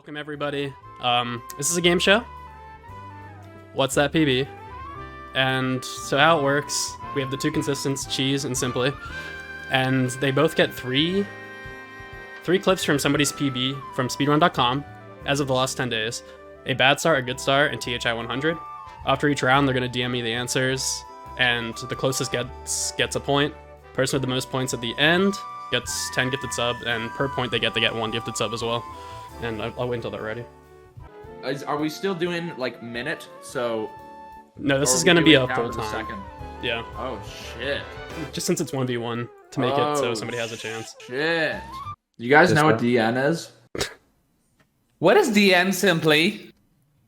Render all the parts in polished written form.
Welcome everybody. This is a game show. What's that PB? And so how it works, we have the two contestants, Cheese and Simply, and they both get three clips from somebody's PB from speedrun.com as of the last 10 days. A bad star, a good star, and THI 100. After each round, they're going to DM me the answers, and the closest gets a point. Person with the most points at the end gets 10 gifted sub, and per point they get 1 gifted sub as well. And I'll wait until they're ready. Are we still doing like minute? So no, this is going to be a full time. Second? Yeah. Oh shit. Just since it's 1v1 to make it so somebody has a chance. Shit. You guys know what DN is? What is DN simply?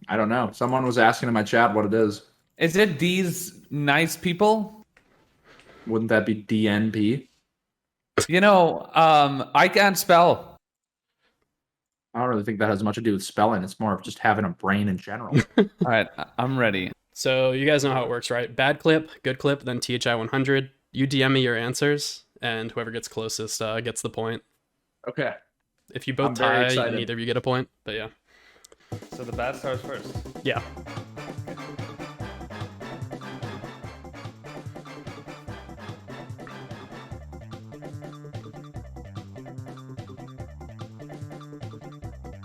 I don't know. Someone was asking in my chat what it is. Is it these nice people? Wouldn't that be DNP? You know, I can't spell. I don't really think that has much to do with spelling. It's more of just having a brain in general. All right, I'm ready. So you guys know how it works, right? Bad clip, good clip, then THI 100. You DM me your answers, and whoever gets closest gets the point. Okay. If you both tie, neither of you get a point, but yeah. So the bad stars first. Yeah.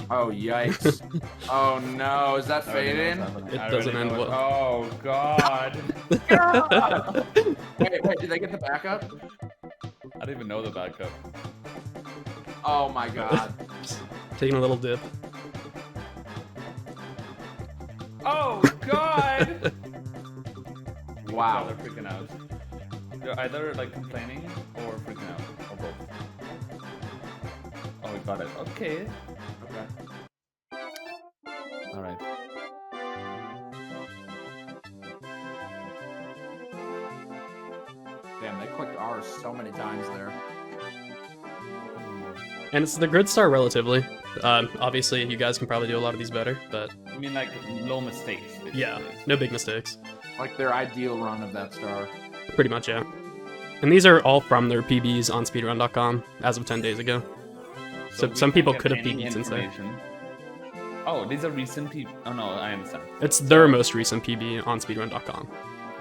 Oh, yikes. Oh, no. Is that fading? It doesn't end well. Oh, God. Wait, did they get the backup? I don't even know the backup. Oh, my God. Taking a little dip. Oh, God. Wow. They're freaking out. They're either like complaining or freaking out, or both. Oh, we got it. Okay. Okay. All right. Damn, they clicked R so many times there. And it's the good star relatively. Obviously, you guys can probably do a lot of these better, but I mean, like low mistakes. Basically. yeah, no big mistakes. Like their ideal run of that star. Pretty much, yeah. And these are all from their PBs on speedrun.com as of 10 days ago. So some people could have PB'd since then. Oh, these are recent PB. Oh no, I understand. It's their most recent PB on speedrun.com.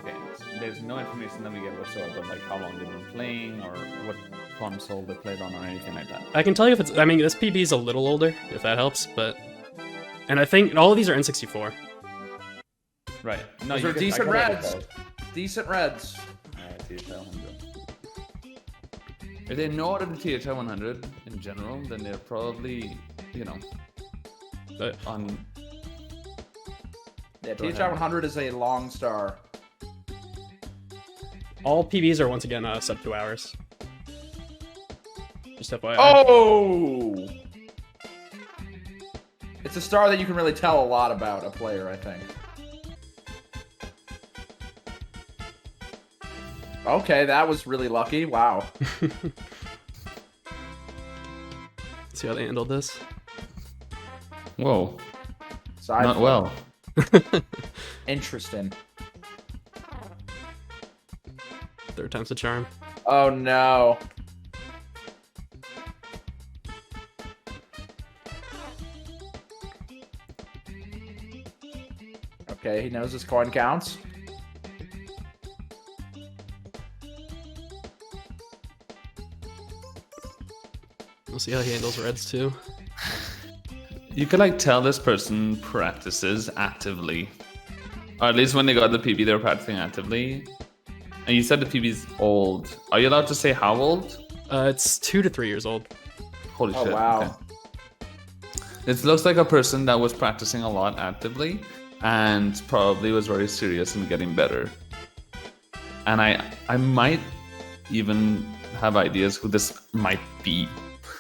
Okay, so there's no information that we get whatsoever, like how long they've been playing or what console they played on or anything like that. I can tell you if it's, I mean, this PB is a little older, if that helps, but, and I think all of these are N64. Right. No, Those are decent reds. Decent reds. THI 100. If they know out of the THI 100 in general, then they're probably, you know, on. Yeah, THI 100 is a long star. All PBs are once again sub 2 hours. Just FYI. Oh! It's a star that you can really tell a lot about a player, I think. Okay, that was really lucky. Wow. See how they handled this? Whoa. Side Not flip. well. Interesting. Third time's the charm. Oh no. Okay, he knows his coin counts. We'll see how he handles reds too. You could like tell this person practices actively, or at least when they got the PB, they were practicing actively. And you said the PB's old. Are you allowed to say how old? It's 2 to 3 years old. Holy Oh shit! wow. Okay. It looks like a person that was practicing a lot actively and probably was very serious in getting better. And I might even have ideas who this might be.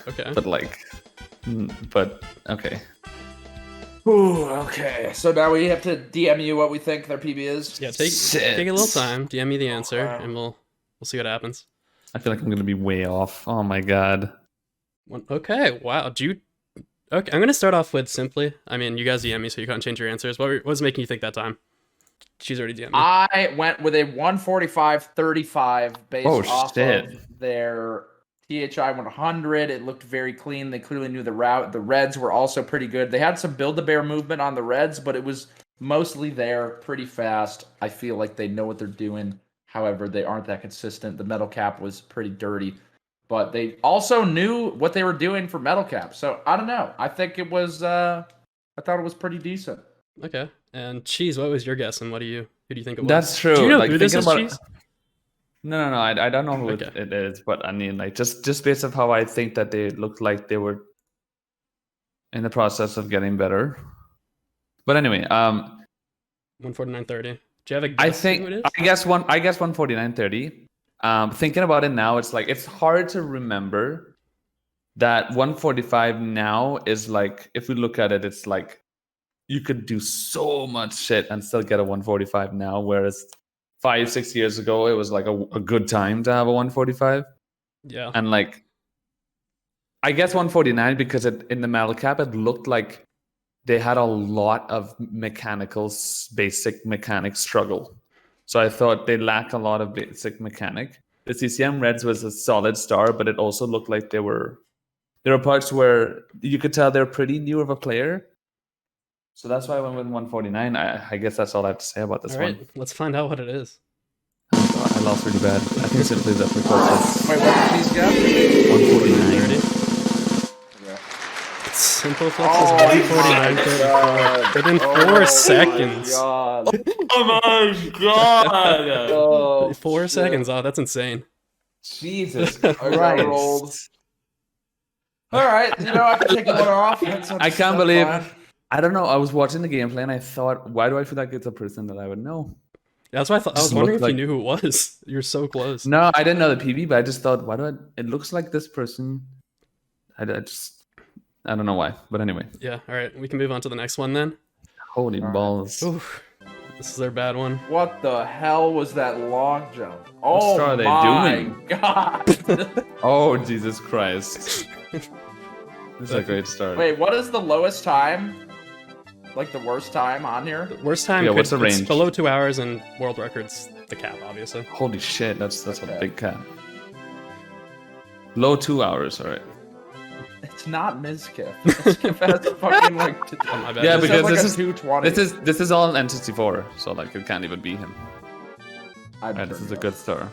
Okay. But okay. Ooh, okay. So now we have to DM you what we think their PB is. Yeah, take a little time. DM me the answer, and we'll see what happens. I feel like I'm gonna be way off. Oh my god. Okay. Wow. Okay, I'm gonna start off with Simply. I mean, you guys DM me, so you can't change your answers. What was making you think that time? She's already DM'd me. I went with a 145.35 based off shit. of their THI 100. It looked very clean. They clearly knew the route. The Reds were also pretty good. They had some Build-A-Bear movement on the Reds, but it was mostly there, pretty fast. I feel like they know what they're doing. However, they aren't that consistent. The Metal Cap was pretty dirty. But they also knew what they were doing for Metal Cap. So, I don't know. I think it was... I thought it was pretty decent. Okay. And Cheese, what was your guess, and who do you think it was? That's true. Do you know like, who this is, about Cheese? No. I don't know who Okay. it is, but I mean, like, just based on how I think that they looked like they were in the process of getting better. But anyway, 149.30. Do you have a guess who it is? I guess 149.30. Thinking about it now, it's like it's hard to remember that 145 now is like, if we look at it, it's like you could do so much shit and still get a 145 now, whereas 5-6 years ago it was like a good time to have a 145. Yeah. And like, I guess 149 because in the metal cap it looked like they had a lot of basic mechanic struggle. So I thought they lacked a lot of basic mechanic. The CCM Reds was a solid star, but it also looked like there were parts where you could tell they're pretty new of a player. So that's why I went with 149. I guess that's all I have to say about this one. Let's find out what it is. I lost really bad. I think simply that because Wait, what did these guys? 149. Simpleflips is 149.34. Within 4 seconds. God. Oh my god! Oh, 4 shit. seconds. Oh, that's insane. Jesus I got rolled. Christ! All right, I can take one off. I can't believe. I don't know. I was watching the gameplay and I thought, why do I feel like it's a person that I would know? That's why I thought. I was Just wondering if looked you knew who it was. You're so close. No, I didn't know the PB, but I just thought, it looks like this person. I don't know why, but anyway. Yeah. All right. We can move on to the next one then. Holy balls! Oof. This is their bad one. What the hell was that long jump? Oh are they my doing? god! Oh Jesus Christ! This is a great start. Wait, what is the lowest time? Like the worst time on here? Worst time. Yeah, what's the it's range? below 2 hours, and world records the cap, obviously. Holy shit! That's Okay. a big cap. Low 2 hours. All right. It's not mizkif. Mizkif has a fucking like. Oh, my bad. Yeah, This because has, like, this a is 220. this is all an N64, so like it can't even be him. I'd Right, this turn is a it good off. star.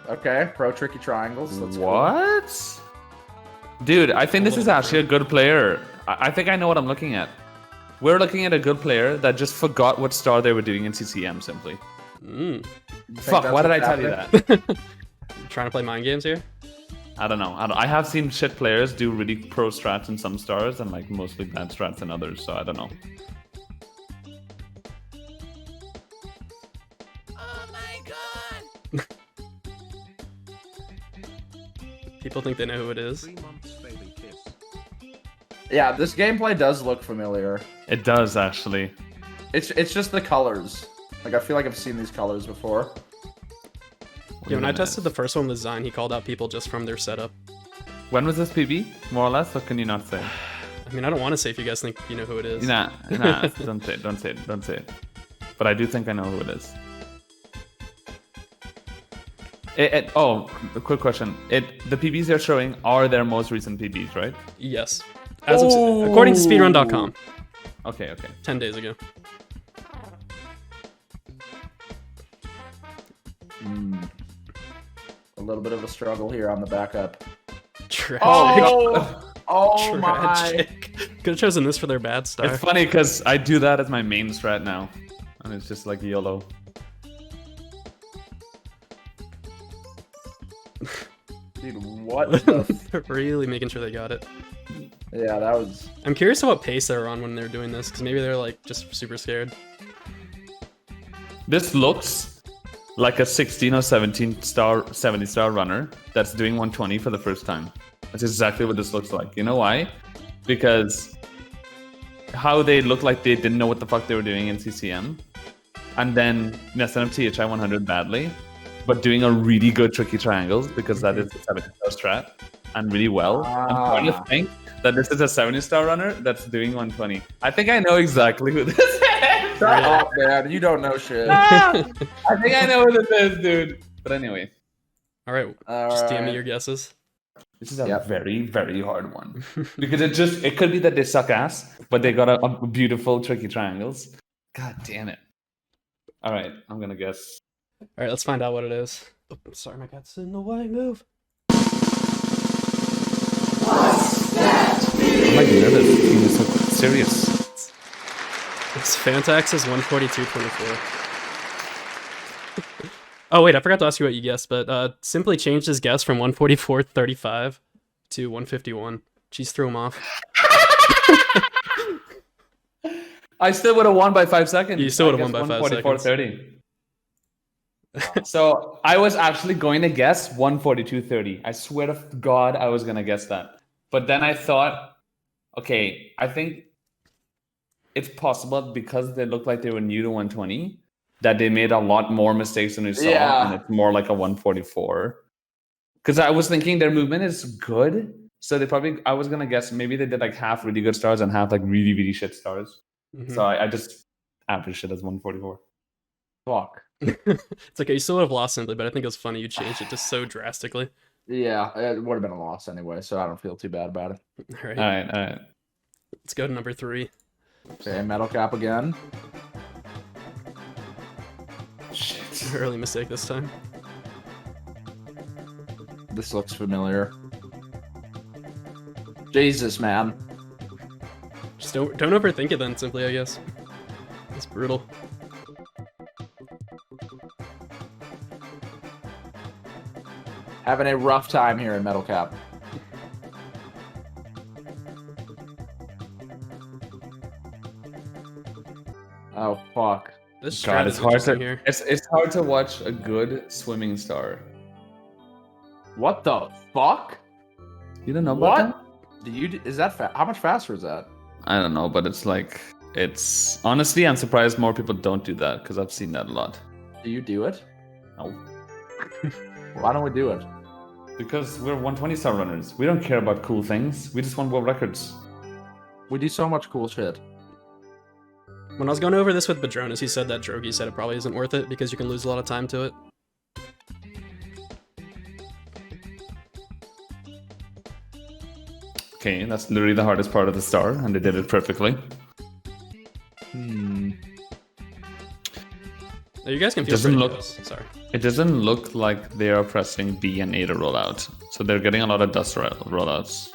Okay, pro tricky triangles. Let's go. What? Dude, I think this is actually a good player. I think I know what I'm looking at. We're looking at a good player that just forgot what star they were doing in CCM simply. You think Fuck, that's why did I what's tell you happening? that? Trying to play mind games here. I don't know. I have seen shit players do really pro strats in some stars and like mostly bad strats in others, so I don't know. Oh my god! People think they know who it is. Yeah, this gameplay does look familiar. It does actually. It's just the colors. Like I feel like I've seen these colors before. Yeah, when I tested the first one with Zine, he called out people just from their setup. When was this PB? More or less, or can you not say? I mean, I don't want to say if you guys think you know who it is. Nah, don't say it. But I do think I know who it is. Oh, a quick question. The PBs they're showing are their most recent PBs, right? Yes. According to speedrun.com, Okay. 10 days ago. A little bit of a struggle here on the backup. Tragic. Oh my! Tragic. Could have chosen this for their bad star. It's funny because I do that as my main strat now. And it's just like YOLO. Dude, what the? They're really making sure they got it. Yeah, that was. I'm curious to what pace they were on when they were doing this, because maybe they're like just super scared. This looks like a 16 or 17 star, 70 star runner that's doing 120 for the first time. That's exactly what this looks like. You know why? Because how they look like they didn't know what the fuck they were doing in CCM, and then messing up THI 100 badly, but doing a really good tricky triangles because that is a 70 star strat and really well. I'm trying to think that this is a 70 star runner that's doing 120. I think I know exactly who this is. Shut up, man. You don't know shit. I think I know who this is, dude. But anyway. All right, just DM me your guesses. This is a very, very hard one. Because it could be that they suck ass, but they got a beautiful, tricky triangles. God damn it. All right, I'm going to guess. All right, let's find out what it is. Oh, sorry, my cat's in the way. Move. I'm like nervous. It's so serious. It's Fantax's 142.24. Oh wait, I forgot to ask you what you guessed, but Simply changed his guess from 144.35 to 151. Cheese threw him off. I still would have won by 5 seconds. You still would have won by 5 seconds. 144.30. So I was actually going to guess 142.30. I swear to God, I was going to guess that. But then I thought, okay, I think it's possible because they look like they were new to 120 that they made a lot more mistakes than we saw, and it's more like a 144. Because I was thinking their movement is good, so they probably, I was going to guess maybe they did like half really good stars and half like really, really shit stars. So I just averaged it as 144. Fuck. It's okay, you still would have lost Simply, but I think it was funny you changed it just so drastically. Yeah, it would have been a loss anyway, so I don't feel too bad about it. All right. All right. Let's go to number 3. Okay, metal cap again. Shit. Early mistake this time. This looks familiar. Jesus, man. Just don't overthink it then, Simply, I guess. It's brutal. Having a rough time here in metal cap. Oh fuck. This God, strat it's is hard interesting to here. it's hard to watch a good swimming star. What the fuck? You don't know about that? Do you? Is that how much faster is that? I don't know, but it's like honestly, I'm surprised more people don't do that because I've seen that a lot. Do you do it? No, Why don't we do it? because we're 120 star runners. We don't care about cool things. We just want world records. We do so much cool shit. When I was going over this with Badronis, he said that Drogi said it probably isn't worth it because you can lose a lot of time to it. Okay, that's literally the hardest part of the star, and they did it perfectly. Now, you guys can feel Doesn't free to look- close. Sorry. It doesn't look like they are pressing B and A to roll out, so they're getting a lot of dust rollouts.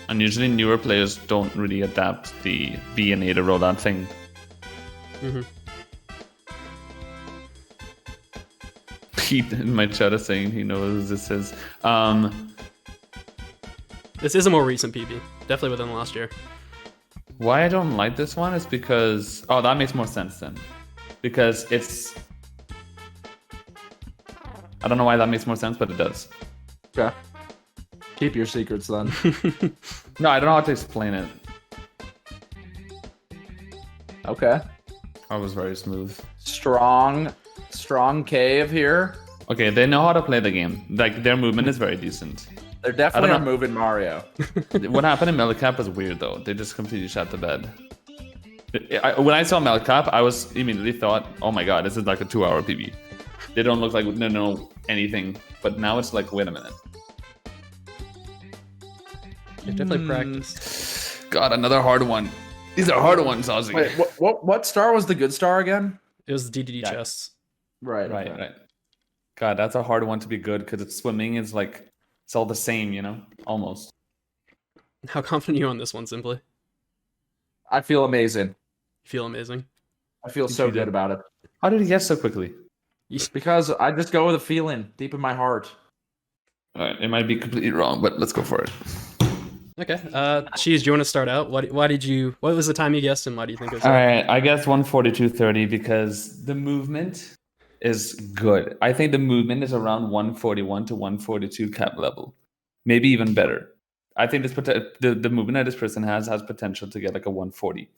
And usually newer players don't really adapt the B and A to rollout thing. Pete in my chat is saying he knows this is. This is a more recent PB. Definitely within the last year. Why I don't like this one is because... Oh, that makes more sense then. Because it's... I don't know why that makes more sense, but it does. Okay. Keep your secrets then. No, I don't know how to explain it. Okay. I was very smooth. Strong cave here. Okay, they know how to play the game. Like, their movement is very decent. They're definitely know. not moving Mario. What happened in Melcap was weird, though. They just completely shot the bed. When I saw Melcap, I was immediately thought, oh my god, this is like a 2-hour PB. They don't look like they know anything. But now it's like, wait a minute. They've definitely practiced. God, another hard one. These are hard ones, Aussie. Wait, what star was the good star again? It was the DDD Yeah. chests. Right. Right. God, that's a hard one to be good because it's swimming is like it's all the same, you know, almost. How confident are you on this one, Simply? I feel amazing. You feel amazing. I feel so you good did. about it. How did he guess so quickly? Because I just go with a feeling deep in my heart. All right, it might be completely wrong, but let's go for it. Okay. Cheese, do you want to start out? What was the time you guessed and why do you think it was All that? right, I guess 142.30 because the movement is good. I think the movement is around 141 to 142 cap level, maybe even better. I think the movement that this person has potential to get like a 140.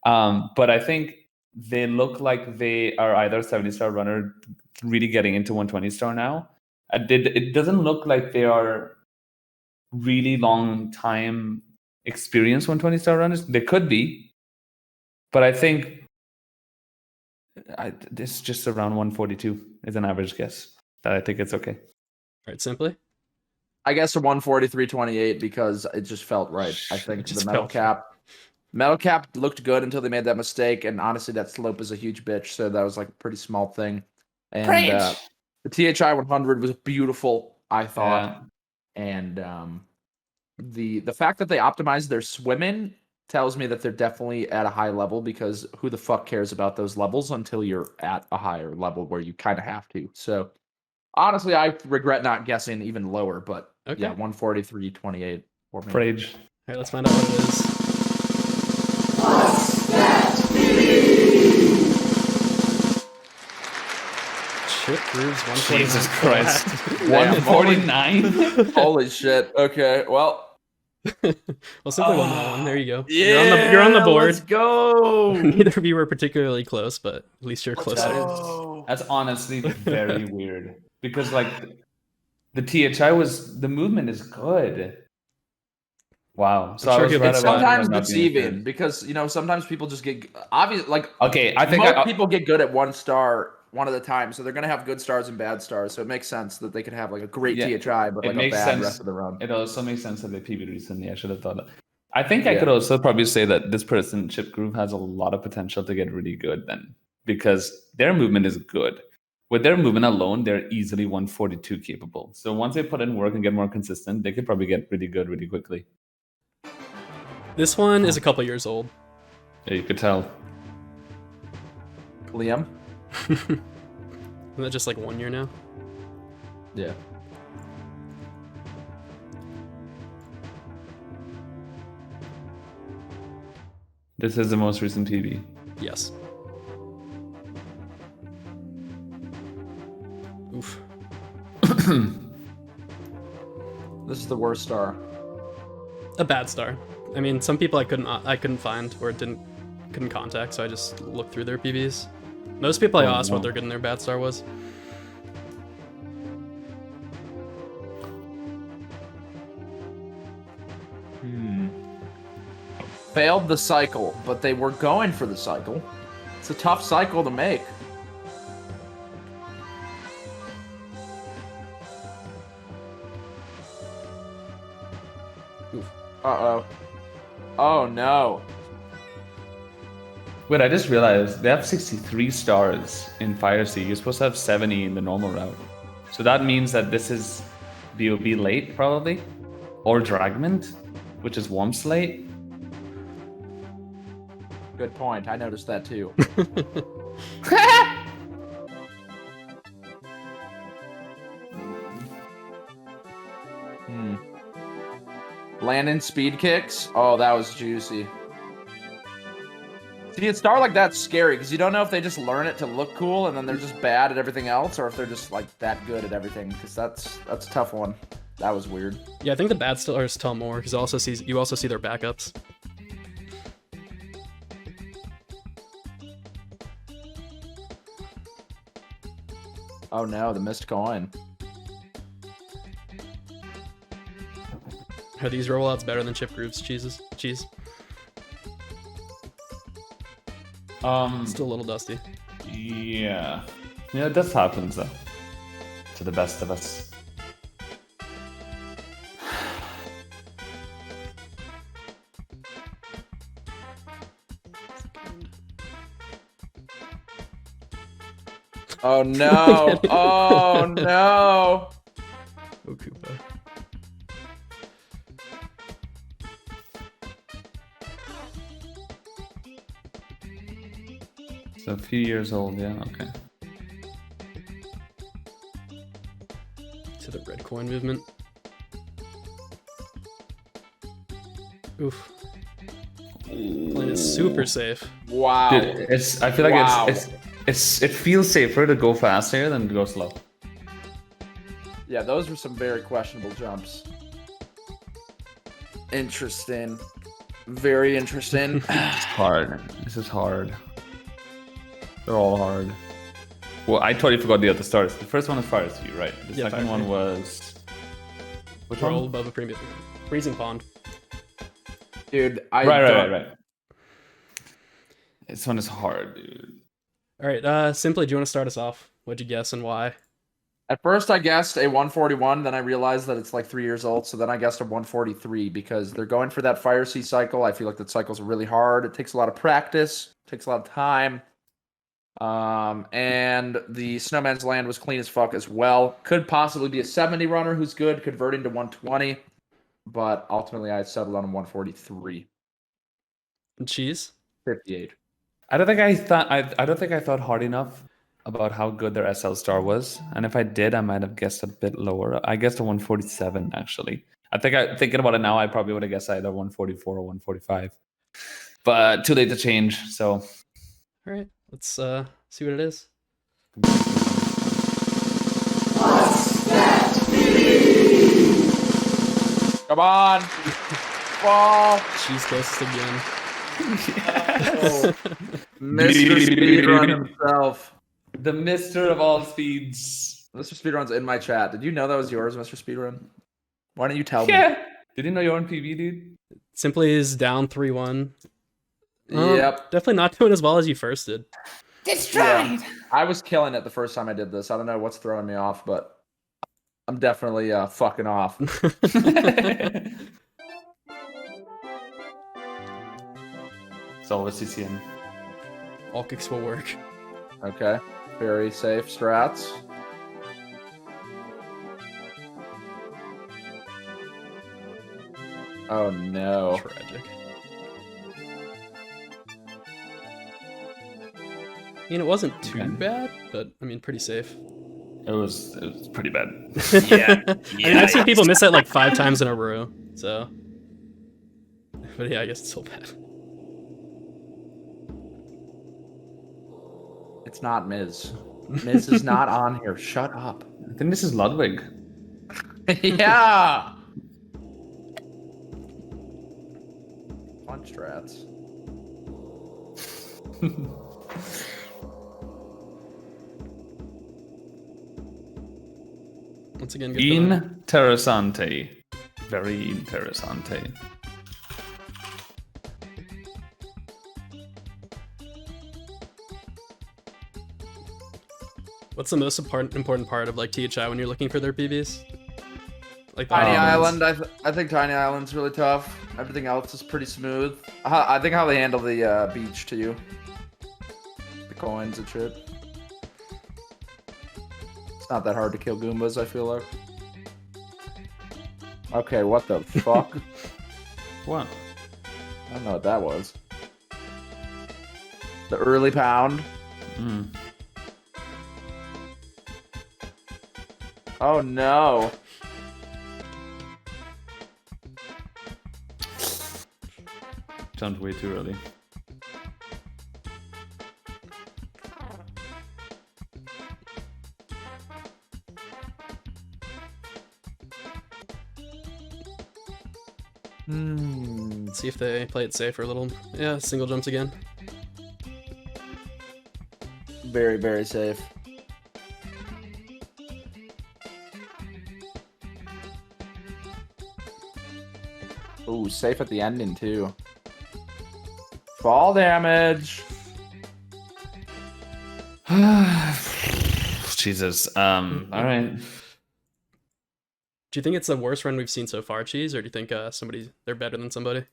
But I think they look like they are either 70-star runner really getting into 120-star now. It doesn't look like they are really long time experienced 120-star runners. They could be, but I think It's just around 142 is an average guess. That I think it's okay. All right, simply. I guess a 143.28 because it just felt right. I think just the metal felt cap looked good until they made that mistake, and honestly, that slope is a huge bitch. So that was like a pretty small thing. And the THI 100 was beautiful, I thought. Yeah. And the fact that they optimized their swimming tells me that they're definitely at a high level, because who the fuck cares about those levels until you're at a higher level where you kind of have to. So honestly, I regret not guessing even lower, but Okay. yeah, 143.28 for me. Rage. All right, let's find out what it is. Chip Grooves 149. Jesus Christ. Damn, 149? Holy shit. Okay, well. Well, simply won that one. There you go. Yeah, you're on the board. Let's go. Neither of you were particularly close, but at least you're closer. That's honestly very weird. Because, like, the THI the movement is good. Wow. So I'm sure I was he'll right get about Sometimes not being deceiving, good. because sometimes people just get obvious. Like, Okay, I think most people get good at one star one at a time, so they're gonna have good stars and bad stars. So it makes sense that they could have like a great THI, but like a bad rest of the run. It also makes sense that they PB'd recently. I should have thought that. I think I could also probably say that this person, Chip Groove, has a lot of potential to get really good then, because their movement is good. With their movement alone, they're easily 142 capable. So once they put in work and get more consistent, they could probably get really good really quickly. This one is a couple years old. Yeah, you could tell. Liam? Isn't that just like 1 year now? Yeah. This is the most recent PB. Yes. Oof. This is the worst star. A bad star. I mean, some people I couldn't find or couldn't contact, so I just looked through their PBs. Most people I asked what their good and their bad star was. Failed the cycle, but they were going for the cycle. It's a tough cycle to make. Uh-oh. Oh, no. Wait, I just realized they have 63 stars in Fire Sea. You're supposed to have 70 in the normal route. So that means that this is BOB late, probably. Or Dragment, which is Womps late. Good point. I noticed that too. Landing speed kicks. Oh, that was juicy. See, a star like that's scary because you don't know if they just learn it to look cool and then they're just bad at everything else, or if they're just like that good at everything. Because that's a tough one. That was weird. Yeah, I think the bad stars tell more because you also see their backups. Oh no, the missed coin. Are these rollouts better than Chip Groove's cheese? Still a little dusty. Yeah. Yeah, this happens though. To the best of us. Oh no! Oh no! Oh, Koopa. So a few years old, yeah, okay. To the red coin movement. Oof. Playing it super safe. Wow. Dude, I feel like it feels safer to go fast here than to go slow. Yeah, those were some very questionable jumps. Interesting. Very interesting. It's hard. This is hard. They're all hard. Well, I totally forgot the other stars. The first one is Fire Sea, right? The second one was... Which one? Roll above a premium. Freezing Pond. Dude, Right. This one is hard, dude. All right, Simply, do you want to start us off? What'd you guess and why? At first, I guessed a 141. Then I realized that it's like 3 years old. So then I guessed a 143 because they're going for that fire sea cycle. I feel like that cycle's really hard. It takes a lot of practice, takes a lot of time. And the Snowman's Land was clean as fuck as well. Could possibly be a 70 runner who's good, converting to 120. But ultimately, I settled on a 143. And cheese? 58. I don't think I thought hard enough about how good their SL star was, and if I did, I might have guessed a bit lower. I guessed a 147 actually. Thinking about it now, I probably would have guessed either 144 or 145, but too late to change. So, All right, let's see what it is. Come on. Ball. Cheese ghost again. Oh. Mr. Speedrun himself. the Mister of all speeds. Mr. Speedrun's in my chat. Did you know that was yours, Mr. Speedrun? Why don't you tell me? Yeah. Did you know you're on PB, dude? Simply is down 3-1. Yep. Definitely not doing as well as you first did. Destroyed. Yeah. I was killing it the first time I did this. I don't know what's throwing me off, but I'm definitely fucking off. So with CCM. All kicks will work. Okay. Very safe strats. Oh no. Tragic. I mean, it wasn't too bad, but I mean, pretty safe. It was pretty bad. Yeah. I mean, I've seen people miss it like 5 times in a row, so. But yeah, I guess it's still bad. It's not Miz. Miz is not on here. Shut up. I think this is Ludwig. Yeah. Punch strats. Once again, good for them. Interessante. Very interessante. What's the most important part of like THI when you're looking for their PBs? Like the Tiny islands. Island. I think Tiny Island's really tough. Everything else is pretty smooth. I think how they handle the beach to you. The coins and shit. It's not that hard to kill Goombas, I feel like. Okay, what the fuck? What? I don't know what that was. The early pound. Mm. Oh no. Jumped way too early. Let's see if they play it safe for a little. Yeah, single jumps again. Very, very safe. Ooh, safe at the ending too. Fall damage. Jesus. All right. Do you think it's the worst run we've seen so far, Cheese, or do you think they're better than somebody?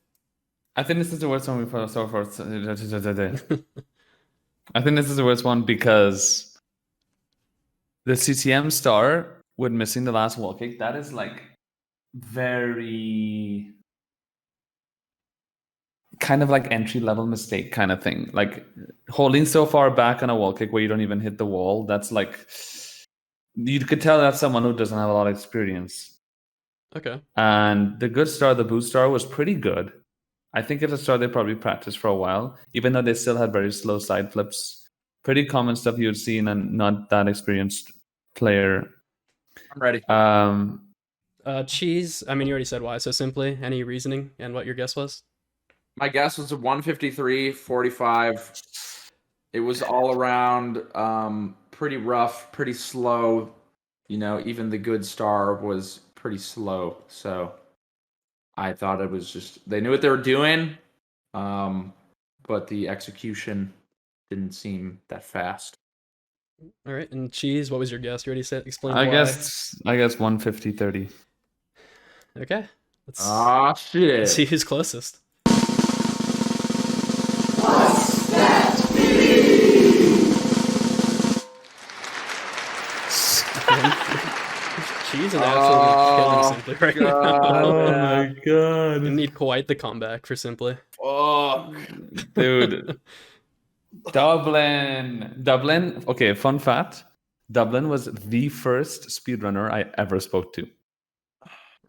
I think this is the worst one we've so far. I think this is the worst one because the CCM star with missing the last wall kick, that is like very kind of like entry level mistake kind of thing. Like holding so far back on a wall kick where you don't even hit the wall, that's like you could tell that's someone who doesn't have a lot of experience. Okay. And the good star, the boost star, was pretty good. I think it's a star they probably practiced for a while, even though they still had very slow side flips. Pretty common stuff you'd see in a not that experienced player. I'm ready. Cheese, I mean, you already said why, so simply, any reasoning and what your guess was? My guess was a 153, 45. It was all around pretty rough, pretty slow. You know, even the good star was pretty slow. So I thought it was just, they knew what they were doing. But the execution didn't seem that fast. All right, and cheese. What was your guess? You already said. Explain I why. guess 150-30. Okay. Let's Ah, shit. see who's closest. Cheese and absolutely killing Simply right now. Oh my god. You need quite the comeback for Simply. Fuck. Dude. Dublin. Okay, fun fact. Dublin was the first speedrunner I ever spoke to.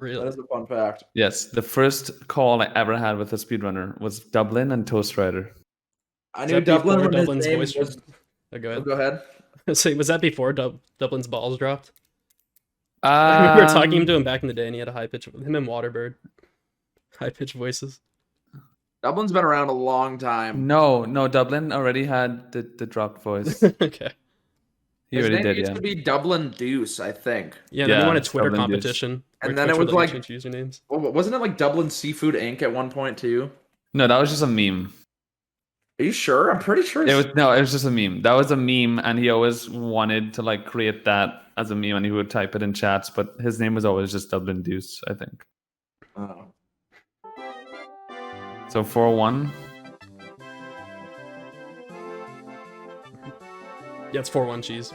Really? That is a fun fact. Yes, the first call I ever had with a speedrunner was Dublin and Toast Rider. I Was knew that Dublin before when his Dublin's name voice was... Oh, go Oh, ahead. go ahead. So was that before Dublin's balls dropped? I remember talking to him back in the day, and he had a high pitch. Him and Waterbird, high pitched voices. Dublin's been around a long time. No, Dublin already had the dropped voice. Okay. He His already name did, used yeah. to be Dublin Deuce, I think. Yeah, then he won a Yeah, Twitter Dublin Deuce. competition. And where then it Twitch was would let like- you change usernames. Well, wasn't it like Dublin Seafood Inc. at one point too? No, that was just a meme. Are you sure? I'm pretty sure. It was just a meme. That was a meme, and he always wanted to like create that as a meme, and he would type it in chats. But his name was always just Dublin Deuce, I think. Oh. So 4-1. Yeah, it's 4-1 cheese.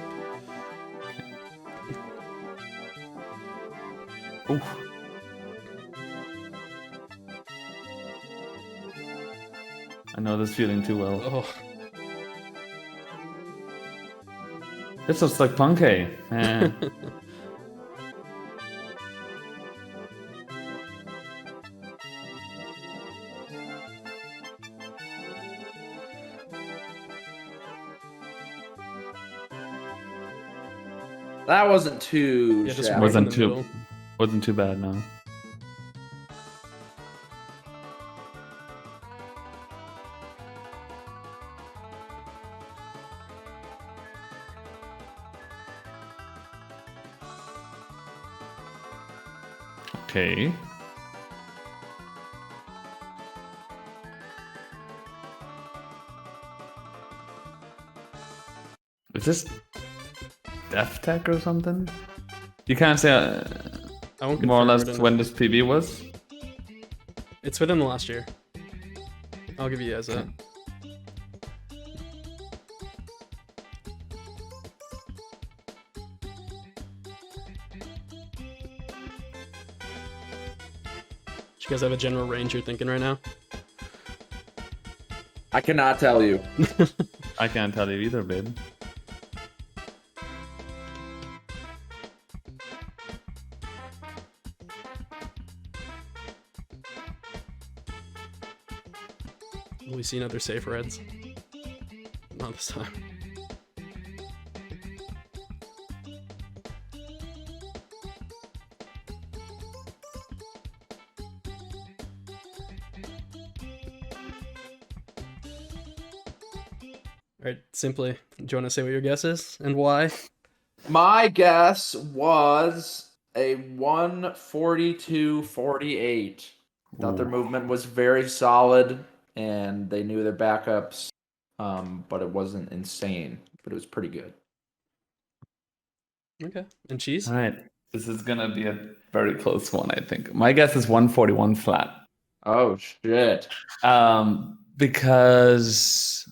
Ooh. I know this feeling too well. Oh, This looks like Punkay. Eh. That wasn't too. Yeah, just shabby. right in the wasn't too middle. wasn't too bad, no. Okay. Is this Death Tech or something? You can't say I won't more or confirm less it when this PB was? It's within the last year. I'll give you guys that. Do you guys have a general range you're thinking right now? I cannot tell you. I can't tell you either, babe. Will we see another safe reds? Not this time. Alright, simply, do you want to say what your guess is and why? My guess was a 142-48. Thought their Ooh. movement was very solid, and they knew their backups, but it wasn't insane. But it was pretty good. Okay, and cheese? All right. This is gonna be a very close one, I think. My guess is 141 flat. Oh shit! Because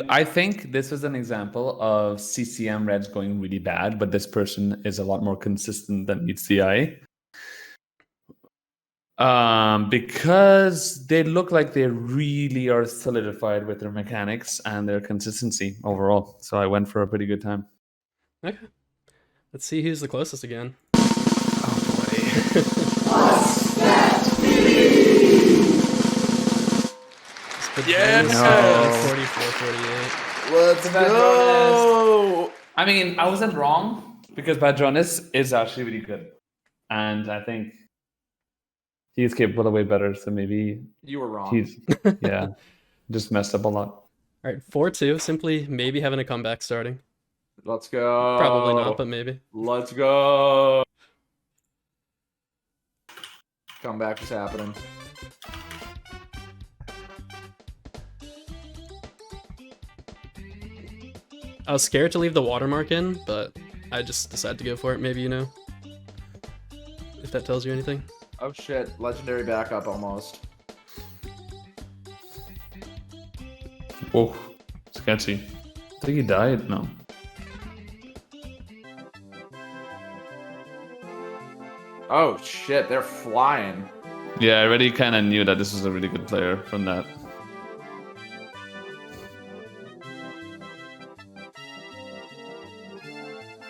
I think this was an example of CCM Reds going really bad, but this person is a lot more consistent than meets the eye. Because they look like they really are solidified with their mechanics and their consistency overall. So I went for a pretty good time. Okay. Let's see who's the closest again. Oh boy. Yes! No. 44-48. Let's go! I mean, I wasn't wrong because Badronis is actually really good. And I think he's capable of way better. So maybe You were wrong. he's, yeah, just messed up a lot. Alright, 4-2. Simply maybe having a comeback starting. Let's go. Probably not, but maybe. Let's go. Comeback is happening. I was scared to leave the watermark in, but I just decided to go for it. Maybe you know, if that tells you anything. Oh shit! Legendary backup almost. Whoa, sketchy. I think he died. No. Oh shit! They're flying. Yeah, I already kind of knew that this was a really good player from that.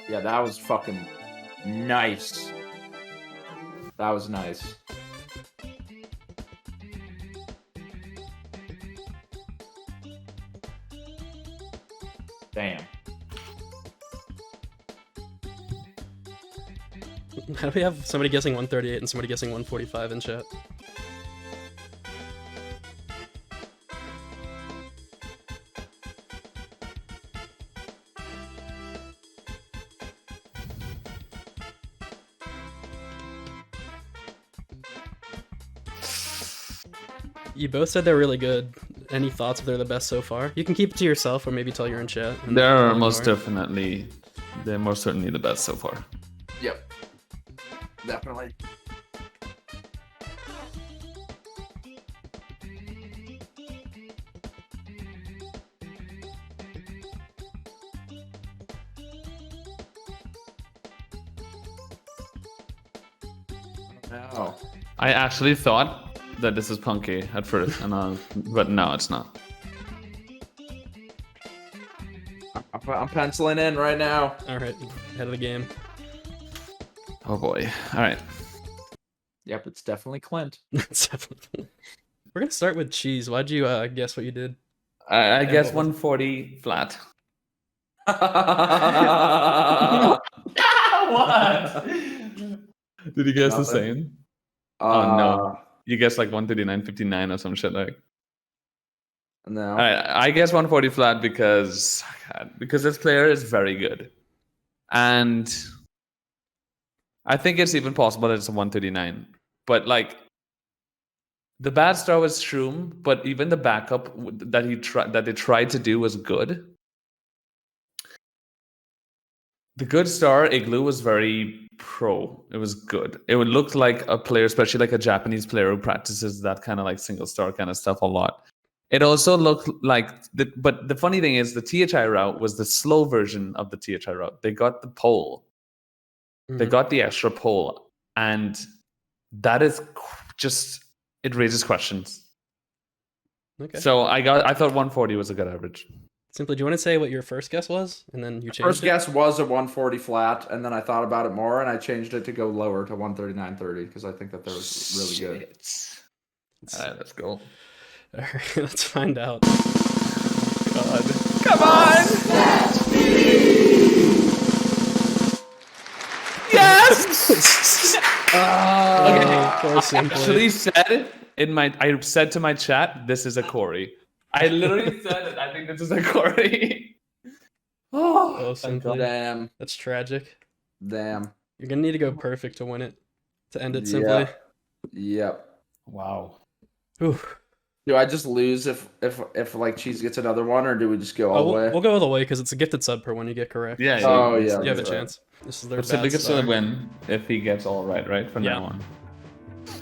Yeah, that was fucking nice. That was nice. Damn. How do we have somebody guessing 138 and somebody guessing 145 in chat? You both said they're really good. Any thoughts if they're the best so far? You can keep it to yourself or maybe tell you're in chat. They're most certainly the best so far. Yep. Definitely. No. I actually thought that this is Punky at first, but no, it's not. I'm penciling in right now. All right, head of the game. Oh boy. All right. Yep, it's definitely Clint. It's definitely. We're gonna start with cheese. Why'd you guess what you did? I guess 140 flat. What? Did you guess the same? Oh no. You guessed like 139.59 or some shit like. No. All right, I guess 140 flat because this player is very good, and I think it's even possible that it's a 139. But like, the bad star was Shroom, but even the backup that they tried to do was good. The good star Igloo was very pro. It was good. It would look like a player, especially like a Japanese player who practices that kind of like single star kind of stuff a lot. It also looked like, but the funny thing is the THI route was the slow version of the THI route. They got the pole. They got the extra pole. And that is just, it raises questions. Okay. So I thought 140 was a good average. Simply, do you want to say what your first guess was, and then you changed First it? guess was a 140 flat, and then I thought about it more, and I changed it to go lower to 139.30 because I think that was really good. All right, let's go. All right, let's find out. God. Come on! Yes! Okay, I actually said I said to my chat, this is a Corey. I literally said it. I think this is a Corey. Oh, simply. Damn. That's tragic. Damn. You're gonna need to go perfect to win it. To end it simply. Yep. Wow. Ooh. Do I just lose if like Cheese gets another one, or do we just go all the way? We'll go all the way because it's a gifted sub per one you get correct. Yeah. Oh yeah. You have a right. chance. This is their But Simply bad gets star. to win if he gets all right from Yeah. now on.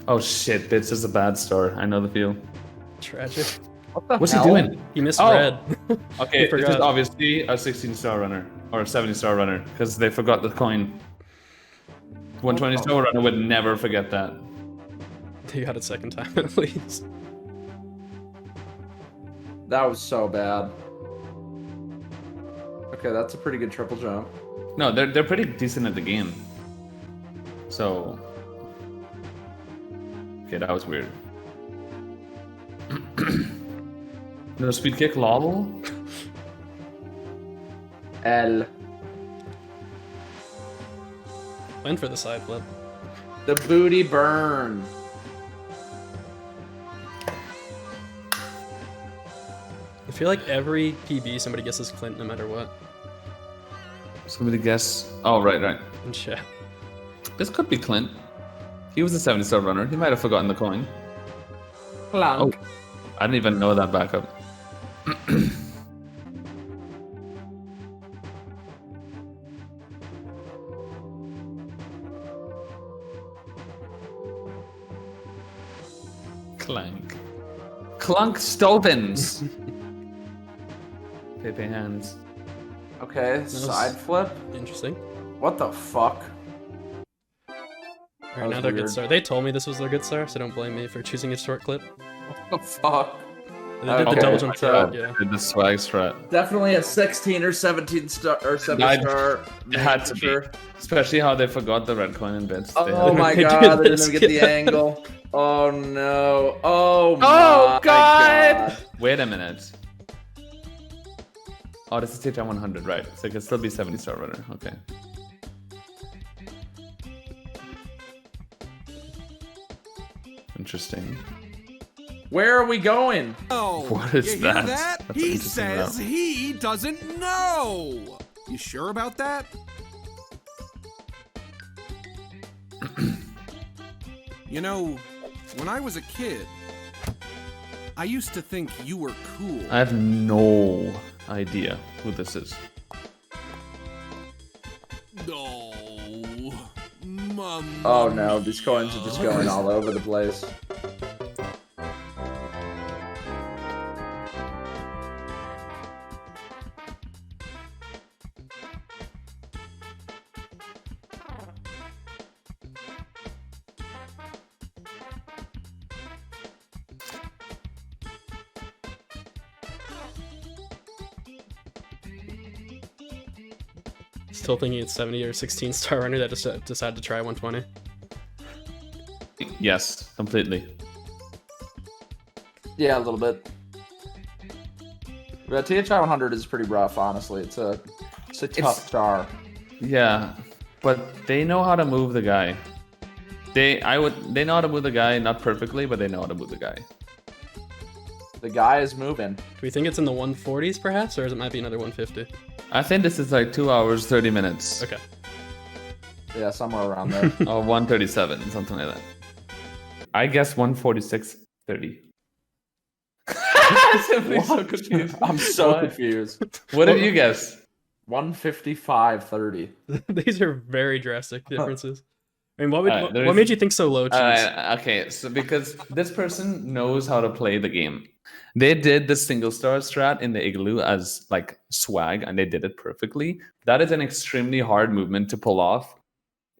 Oh shit, Bits is a bad star. I know the feel. Tragic. What the What's hell? he doing? He missed Oh. red. Okay, this is forgot. obviously a 16-star runner or a 70-star runner because they forgot the coin. 120-star runner would never forget that. He got it second time at least. That was so bad. Okay, that's a pretty good triple jump. No, they're pretty decent at the game. So, okay, that was weird. No speed kick, lol. L. Went for the side flip. The booty burn. I feel like every PB somebody guesses Clint no matter what. Somebody guess. Oh, right. In chat. This could be Clint. He was a 70-star runner. He might have forgotten the coin. Clunk. Oh, I didn't even know that backup. Clank. Clunk Stovins. Pepe hands. Okay, side flip. Interesting. What the fuck? Alright, now they're good star. They told me this was their good star, so don't blame me for choosing a short clip. What the fuck? They did the double jump throw, yeah. Did the swag strat. Definitely a 16 or 17 star or 7 star. It had to be. Especially how they forgot the red coin and bits. Oh my They god, did they didn't even get the skip. angle. Oh no. Oh my god. Wait a minute. Oh, this is THI 100, right? So it can still be 70 star runner. Okay. Interesting. Where are we going? Oh, What is you hear that? that? That's He interesting says route. he doesn't know. You sure about that? You know, when I was a kid, I used to think you were cool. I have no idea who this is. Oh, Mama. Oh no, these coins are just going all over the place. Still thinking it's 70 or 16 star runner that just decided to try 120. Yes, completely. Yeah, a little bit. But THI 100 is pretty rough, honestly. It's a tough star. Yeah, but they know how to move the guy. They know how to move the guy, not perfectly, but they know how to move the guy. The guy is moving. Do we think it's in the 140s perhaps, or it might be another 150? I think this is like 2 hours, 30 minutes. Okay. Yeah, somewhere around there. Or 137, something like that. I guess 146.30. Simply so confused. I'm so Why? confused. What did you guess? 155.30. These are very drastic differences. I mean, what Alright, made you think so low, Cheese? Okay, so because this person knows how to play the game. They did the single star strat in the igloo as like swag, and they did it perfectly. That is an extremely hard movement to pull off.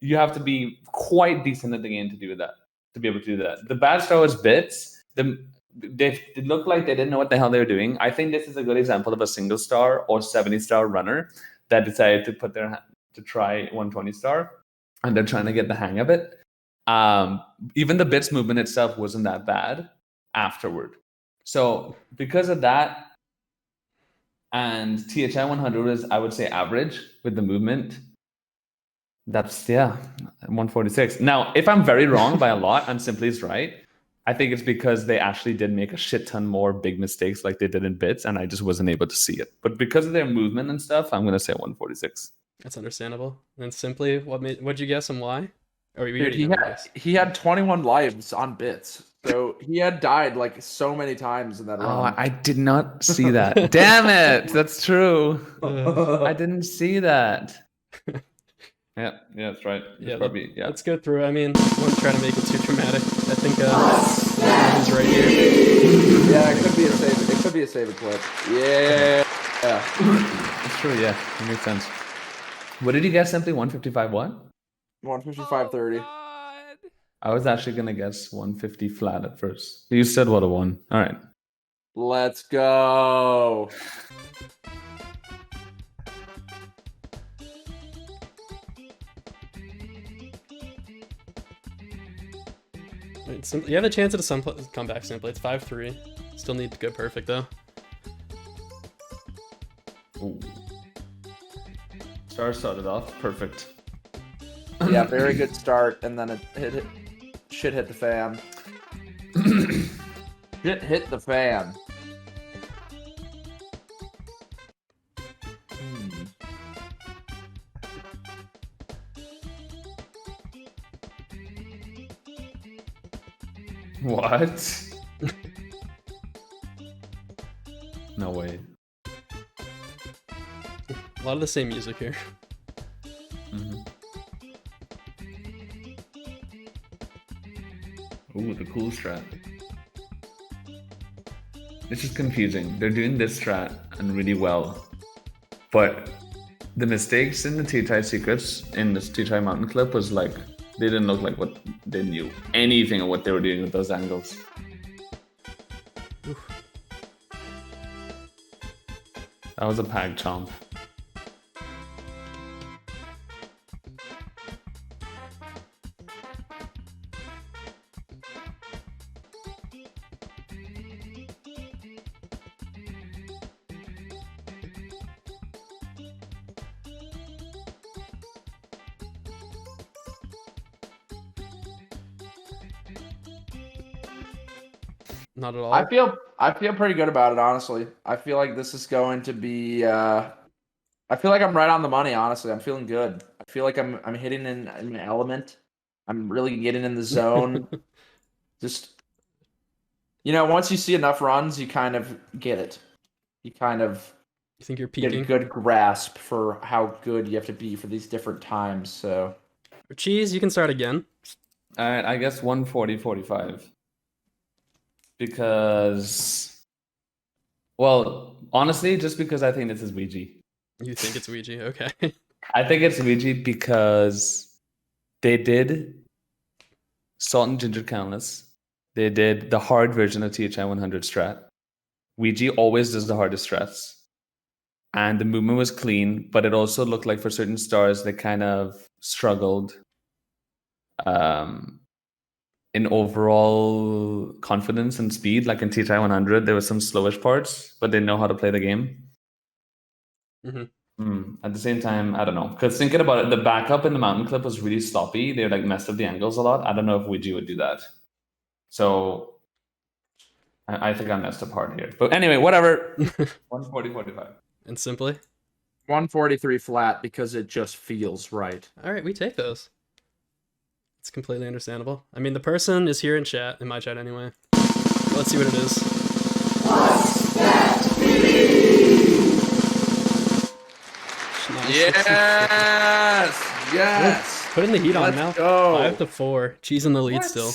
You have to be quite decent at the game to do that, to be able to do that. The bad star was bits. They looked like they didn't know what the hell they were doing. I think this is a good example of a single star or 70 star runner that decided to put to try 120 star, and they're trying to get the hang of it. Even the bits movement itself wasn't that bad afterward. So because of that, and THI 100 is, I would say, average with the movement. That's 146. Now, if I'm very wrong by a lot, and Simply is right. I think it's because they actually did make a shit ton more big mistakes like they did in bits, and I just wasn't able to see it. But because of their movement and stuff, I'm gonna say 146. That's understandable. And Simply, what'd you guess and why? Or we Dude, already know the guess. he had 21 lives on bits. So he had died like so many times in that Oh, run. I did not see that. Damn it! That's true. I didn't see that. Yeah, that's right. Yeah, Probably, yeah. Let's go through. I mean, I won't try to make it too dramatic. I think he's right here. Yeah, it could be a save. It could be a save clip. Yeah. That's true, yeah. That makes sense. What did you guess? Simply 155 what? 155.30. I was actually going to guess 150 flat at first. You said what a one. All right. Let's go. Wait, you have a chance at a comeback. Simply, it's 5-3. Still need to go perfect though. Ooh. Star started off perfect. Yeah, very good start, and then shit hit the fan. Shit hit the fan. What? No way. A lot of the same music here. Ooh, the cool strat. It's just confusing. They're doing this strat and really well, but the mistakes in the two-try secrets in this two-try mountain clip was like they didn't look like what they knew anything of what they were doing with those angles. Oof. That was a pag chomp. Not at all. I feel pretty good about it, honestly. I feel like this is going to be. I feel like I'm right on the money. Honestly, I'm feeling good. I feel like I'm hitting in my element. I'm really getting in the zone. Just once you see enough runs, you kind of get it. You kind of You think you're get a peaking? good grasp for how good you have to be for these different times. So Cheese, you can start again. All right, I guess 140-45. Because, well, honestly, just because I think this is Ouija. You think it's Ouija? Okay. I think it's Ouija because they did Salt and Ginger Countless. They did the hard version of THI 100 strat. Ouija always does the hardest strats. And the movement was clean, but it also looked like for certain stars they kind of struggled in overall confidence and speed. Like in THI 100, there were some slowish parts, but they know how to play the game. At the same time, I don't know. Because thinking about it, the backup in the mountain clip was really sloppy. They like messed up the angles a lot. I don't know if Ouija would do that. So I think I messed up hard here. But anyway, whatever. 140-45. And simply? 143 flat because it just feels right. All right, we take those. It's completely understandable. I mean, the person is here in chat, in my chat anyway. Let's see what it is. What's that, Yes. Putting the heat on Let's now. go. 5-4. Cheese in the lead still.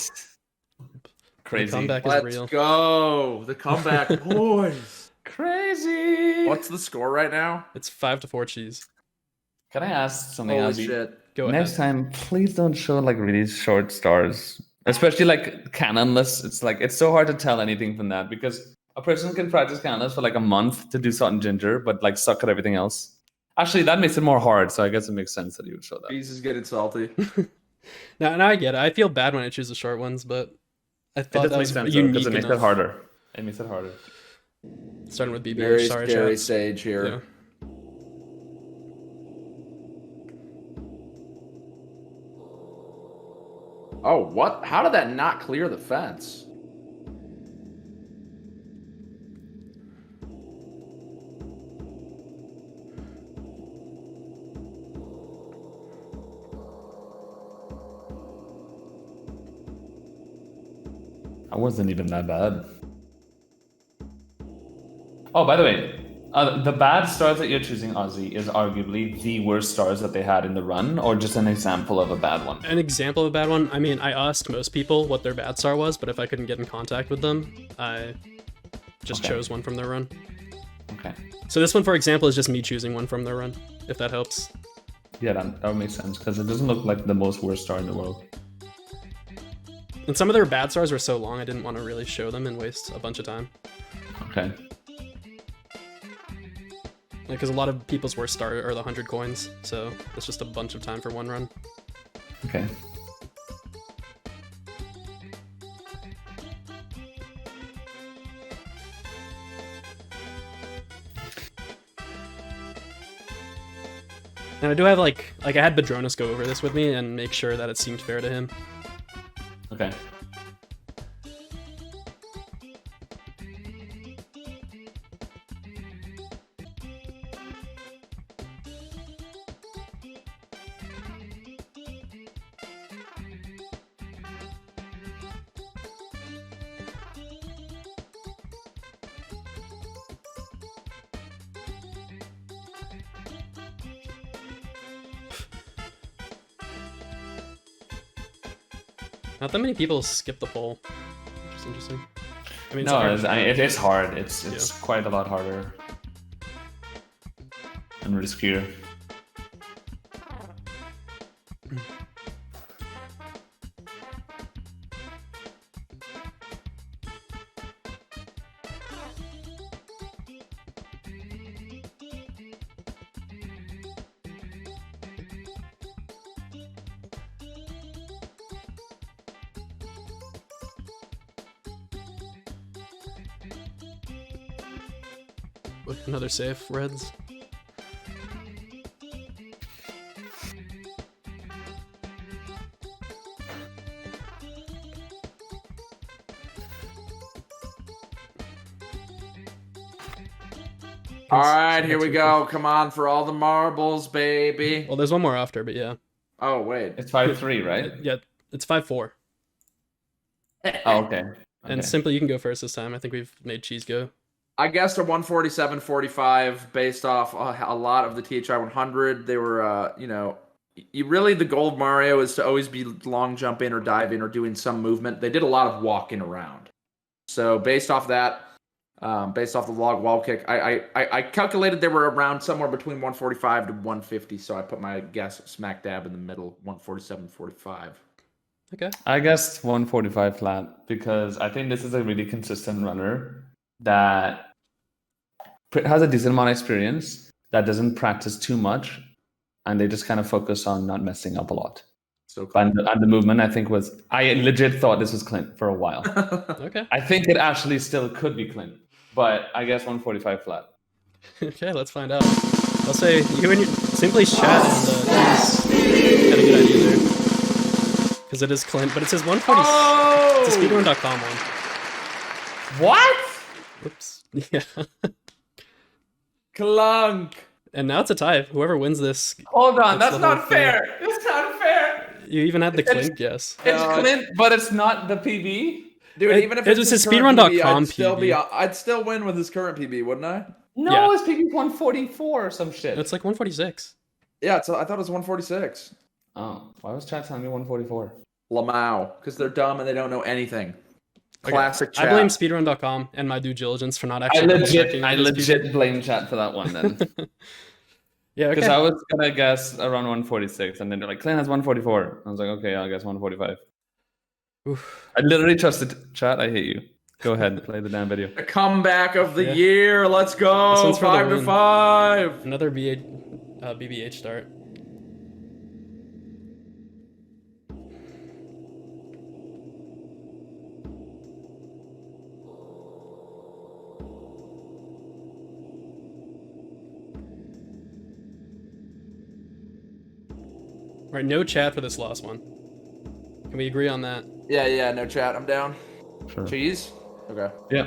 Crazy. The comeback is Let's real. go. The comeback, boys. Crazy. What's the score right now? It's 5-4 Cheese. Can I ask something Holy else? shit. Go Next ahead. time, please don't show like really short stars, especially like canonless. It's like it's so hard to tell anything from that because a person can practice canonless for like a month to do Salt and Ginger, but like suck at everything else. Actually, that makes it more hard, so I guess it makes sense that you would show that. Cheese is getting salty. Now I get it. I feel bad when I choose the short ones, but I It thought does that make was sense unique because it makes enough. it harder. It makes it harder. Starting with BB. Very Sorry, scary chat. stage here. Yeah. Oh, what? How did that not clear the fence? That wasn't even that bad. Oh, by the way, the bad stars that you're choosing, Aussie, is arguably the worst stars that they had in the run, or just an example of a bad one? An example of a bad one. I mean, I asked most people what their bad star was, but if I couldn't get in contact with them, I just Okay. chose one from their run. Okay. So this one, for example, is just me choosing one from their run, if that helps. Yeah, that would make sense, because it doesn't look like the most worst star in the world. And some of their bad stars were so long, I didn't want to really show them and waste a bunch of time. Okay. Because a lot of people's worst star are the 100 coins, so it's just a bunch of time for one run. Okay. And I do have like I had Badronis go over this with me and make sure that it seemed fair to him. Okay. Not that many people skip the poll, which is interesting. I mean, it's No, hard. it is hard. It's quite a lot harder and riskier. Another safe, Reds. All right, here we go. Come on for all the marbles, baby. Well, there's one more after, but yeah. Oh, wait. It's 5-3, right? Yeah, it's 5-4. Oh, okay. And simply, you can go first this time. I think we've made Cheese go. I guessed a 147.45 based off a lot of the THI 100. They were, you know, the goal of Mario is to always be long jump in or dive in or doing some movement. They did a lot of walking around. So based off that, based off the log wall kick, I calculated they were around somewhere between 145 to 150. So I put my guess smack dab in the middle, 147.45. Okay. I guessed 145 flat because I think this is a really consistent runner that has a decent amount of experience, that doesn't practice too much, and they just kind of focus on not messing up a lot. So cool. And the movement, I think, I legit thought this was Clint for a while. Okay. I think it actually still could be Clint, but I guess 145 flat. Okay, let's find out. I'll say you and your Simply's chat and Cheese got a good idea there. Because it is Clint, but it says 140. Oh! It's a speedrun.com one. What? Whoops. Yeah. Clunk. And now it's a tie. Whoever wins this. Hold on, That's that's the whole not thing. fair. That's not fair. You even had the Clint guess. It's Clint, but it's not the PB. Dude, even if it it's was his a current speedrun.com PB, I'd still win with his current PB, wouldn't I? No, Yeah. it's PB 144 or some shit. It's like 146. Yeah, I thought it was 146. Oh, why was chat telling me 144? Lamau, because they're dumb and they don't know anything. Classic chat. I blame speedrun.com and my due diligence for not I actually double-checking legit this PB. blame chat for that one then. Yeah, okay. Because I was gonna guess around 146, and then they're like, Clint has 144. I was like, okay, I'll guess 145. Oof. I literally trusted chat. I hate you. Go ahead, play the damn video. The comeback of the Yeah. year. Let's This go. one's for the 5 to win. 5. Another BBH start. All right, no chat for this last one. Can we agree on that? Yeah, no chat. I'm down. Sure. Cheese? Okay. Yeah.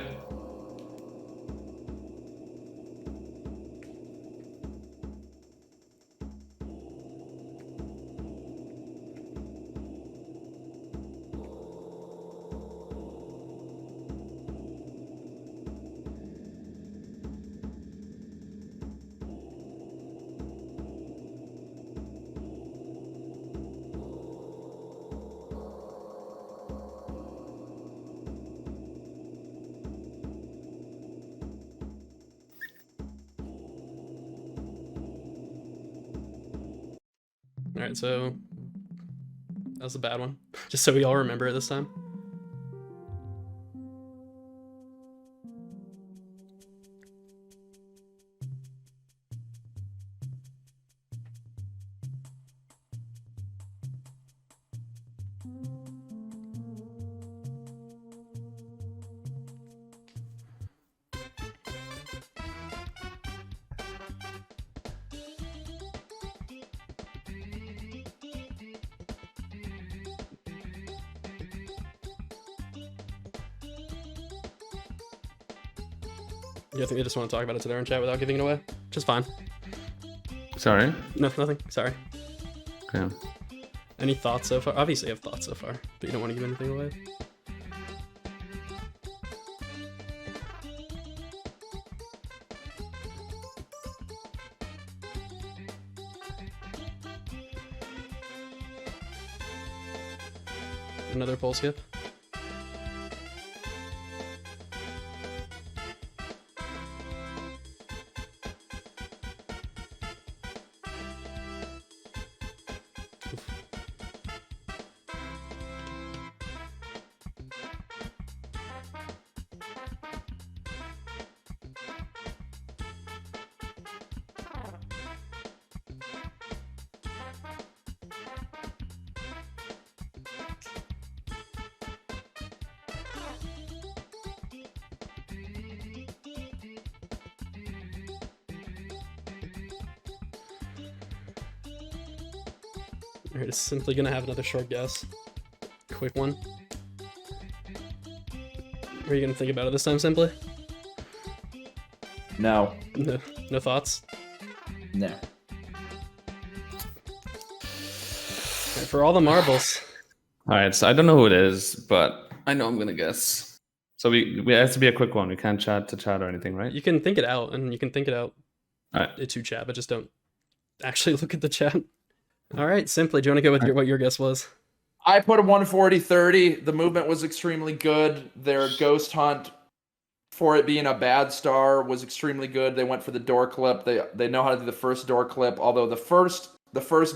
All right, so that was a bad one. Just so we all remember it this time. You think they just want to talk about it to their own chat without giving it away? Which is fine. Sorry. No, nothing. Sorry. Okay. Any thoughts so far? Obviously, you have thoughts so far, but you don't want to give anything away. Another pole skip. Alright, it's simply gonna have another short guess. Quick one. Are you gonna think about it this time, Simply? No. No thoughts? No. Alright, for all the marbles. All right, so I don't know who it is, but I know I'm gonna guess. So we it has to be a quick one. We can't chat to chat or anything, right? You can think it out, and you can think it out Alright. to chat, but just don't actually look at the chat. Alright, Simply, do you want to go with what your guess was? I put a 140-30. The movement was extremely good. Their ghost hunt, for it being a bad star, was extremely good. They went for the door clip. They know how to do the first door clip, although the first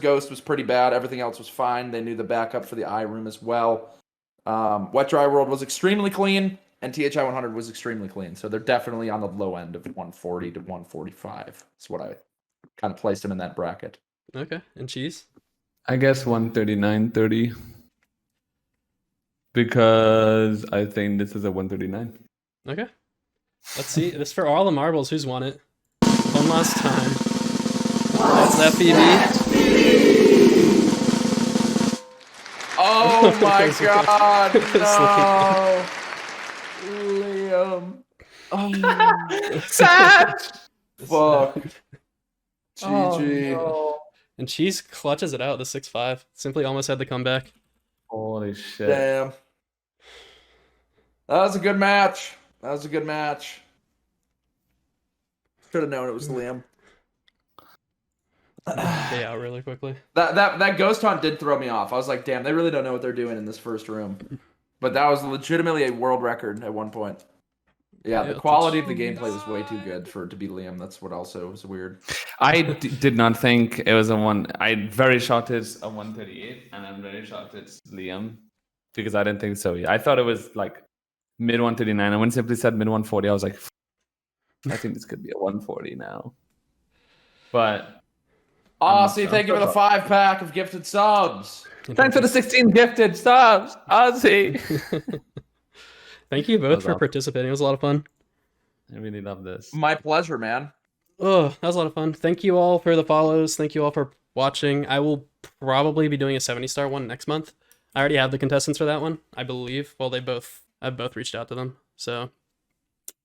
ghost was pretty bad. Everything else was fine. They knew the backup for the eye room as well. Wet Dry World was extremely clean, and THI 100 was extremely clean. So they're definitely on the low end of 140 to 145. That's what I kind of placed them in that bracket. Okay, and Cheese? I guess 139.30 because I think this is a 139. Okay. Let's see. This for all the marbles. Who's won it? One last time. That's that PB. Oh my god, no! Liam. Oh, Sad. fuck. GG. Oh, no. And Cheese clutches it out, the 6-5. Simply almost had the comeback. Holy shit. Damn. That was a good match. Should have known it was Liam. Stay out really quickly. That ghost hunt did throw me off. I was like, damn, they really don't know what they're doing in this first room. But that was legitimately a world record at one point. Yeah, the quality of the gameplay was way too good for it to be Liam. That's what also was weird. I did not think it was a one. I'm very shocked it's a 138, and I'm very shocked it's Liam because I didn't think so. I thought it was like mid 139, and when Simply said mid 140, I was like, I think this could be a 140 now. But Aussie, thank you for the 5-pack of gifted subs. thanks for the 16 gifted subs, Aussie. Thank you both That was for awesome. participating. It was a lot of fun. I really love this. My pleasure, man. Oh, that was a lot of fun. Thank you all for the follows. Thank you all for watching. I will probably be doing a 70-star one next month. I already have the contestants for that one, I believe. Well, I've both reached out to them. So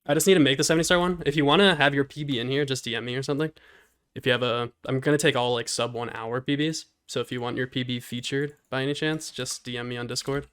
I just need to make the 70-star one. If you want to have your PB in here, just DM me or something. If you have I'm going to take all like sub 1 hour PBs. So if you want your PB featured by any chance, just DM me on Discord.